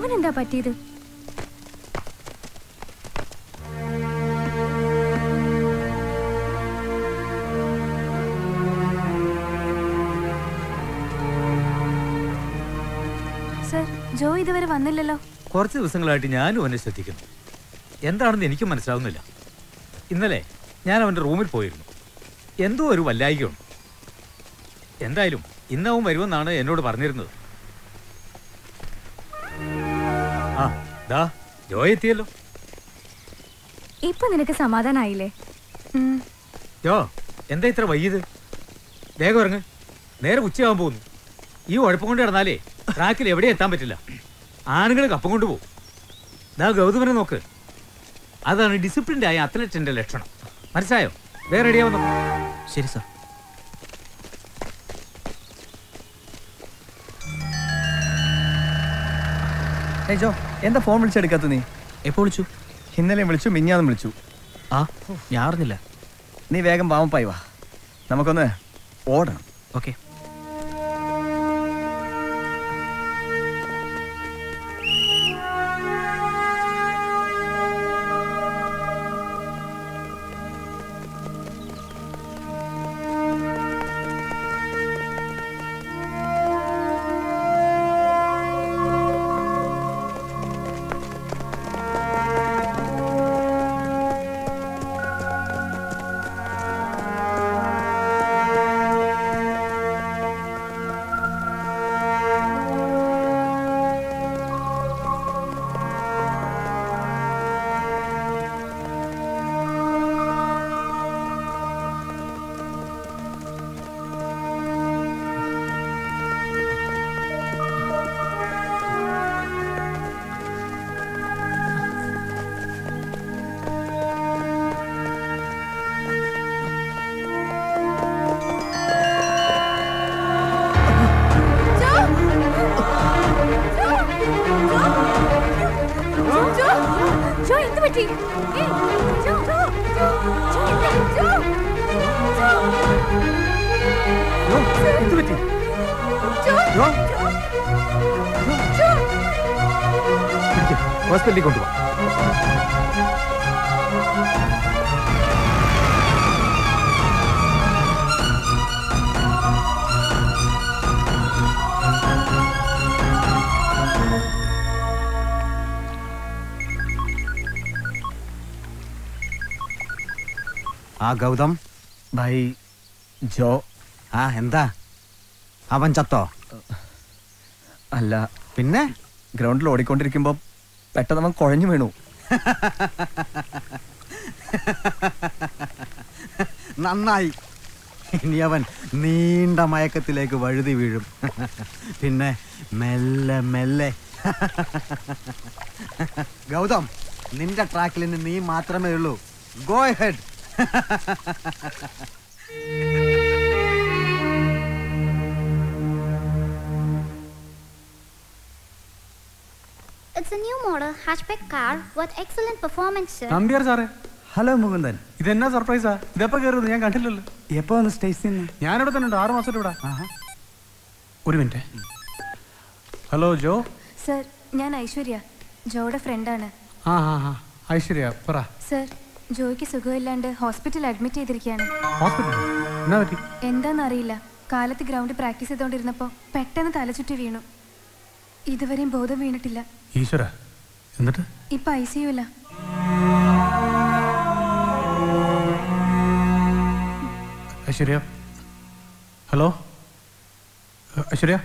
അവനെന്താ പറ്റിയത്? സർ, ജോ ഇതുവരെ വന്നില്ലല്ലോ. കുറച്ച് ദിവസങ്ങളായിട്ട് ഞാനും അവനെ ശ്രദ്ധിക്കുന്നു. എന്താണെന്ന് എനിക്കും മനസ്സിലാവുന്നില്ല. ഇന്നലെ ഞാൻ അവൻ്റെ റൂമിൽ പോയിരുന്നു. എന്തോ ഒരു വല്ലായികയുണ്ട്. എന്തായാലും ഇന്നവൻ വരുമെന്നാണ് എന്നോട് പറഞ്ഞിരുന്നത്. ആ ദാ ജോ എത്തിയല്ലോ. ഇപ്പൊ നിനക്ക് സമാധാനായില്ലേ? ജോ, എന്താ ഇത്ര വൈകിയത്? വേഗം ഇറങ്ങ്, നേരെ ഉച്ചയാവാൻ പോകുന്നു. ഈ ഉഴപ്പം കൊണ്ട് കിടന്നാലേ ട്രാക്കിൽ എവിടെ എത്താൻ പറ്റില്ല. ആണുങ്ങൾ കപ്പം കൊണ്ടുപോകും. ദാ ഗൗതമനെ നോക്ക്, അതാണ് ഡിസിപ്ലിൻഡ് ആയ അത്ലറ്റിന്റെ ലക്ഷണം. മനസ്സിലായോ? വേറെ റെഡിയാവുന്നു. ശരി സാർ. ജോ, എന്താ ഫോൺ വിളിച്ചെടുക്കാത്ത നീ? എപ്പോൾ വിളിച്ചു? ഇന്നലെയും വിളിച്ചു, മിഞ്ഞാന്നും വിളിച്ചു. ആ, ഞാൻ അറിഞ്ഞില്ല. നീ വേഗം പാവപ്പായി വാ, നമുക്കൊന്ന് ഓടണം. ഓക്കെ. ഹോസ്പിറ്റലിൽ കൊണ്ടുപോകാം. ആ ഗൗതം ഭായ്, ജോ. ആ എന്താ, അവൻ ചത്തോ? അല്ല, പിന്നെ ഗ്രൗണ്ടിൽ ഓടിക്കൊണ്ടിരിക്കുമ്പോ പെട്ടെന്ന് അവൻ കുഴഞ്ഞു വീണു. നന്നായി. ഇനി അവൻ നീണ്ട മയക്കത്തിലേക്ക് വഴുതി വീഴും. പിന്നെ മെല്ലെ മെല്ലെ. ഗൗതം, നിന്റെ ട്രാക്കിൽ നിന്ന് നീ മാത്രമേ ഉള്ളൂ. Go head. It's a new model hatchback car with excellent performance, sir. Nambiar സാറേ. ഹലോ മുകുന്ദൻ. ഇതെന്നാ സർപ്രൈസാ? ഇതെപ്പോ കയറുന്നത്? ഞാൻ കണ്ടില്ലല്ലോ. എപ്പോ വന്ന് സ്റ്റേഷനിൽ നിന്ന്? ഞാനിവിടെ തന്നെ ഉണ്ട്, 6 മാസമായിട്ട് ഇവിടെ. ഒരു മിനിറ്റ്. ഹലോ ജോ. സർ, ഞാൻ ഐശ്വര്യ, ജോയുടെ ഫ്രണ്ടാണ്. ആ ആ ആ ഐശ്വര്യ, പറ. സർ, ജോയ്ക്ക് സുഖമില്ലാണ്ട് ഹോസ്പിറ്റലിൽ അഡ്മിറ്റ് ചെയ്തിരിക്കുകയാണ്. ഹോസ്പിറ്റൽ? എന്നാ പറ്റി? എന്താണെന്നറിയില്ല. കാലത്ത് ഗ്രൗണ്ടിൽ പ്രാക്ടീസ് ചെയ്തുകൊണ്ടിരുന്നപ്പോൾ പെട്ടെന്ന് തലചുറ്റി വീണു. ഇതുവരെയും ബോധം വീണിട്ടില്ല. ഈശ്വര, എന്നിട്ട് ഇപ്പൊ ICU-ല. ഐശ്വര്യ, ഹലോ ഐശ്വര്യ.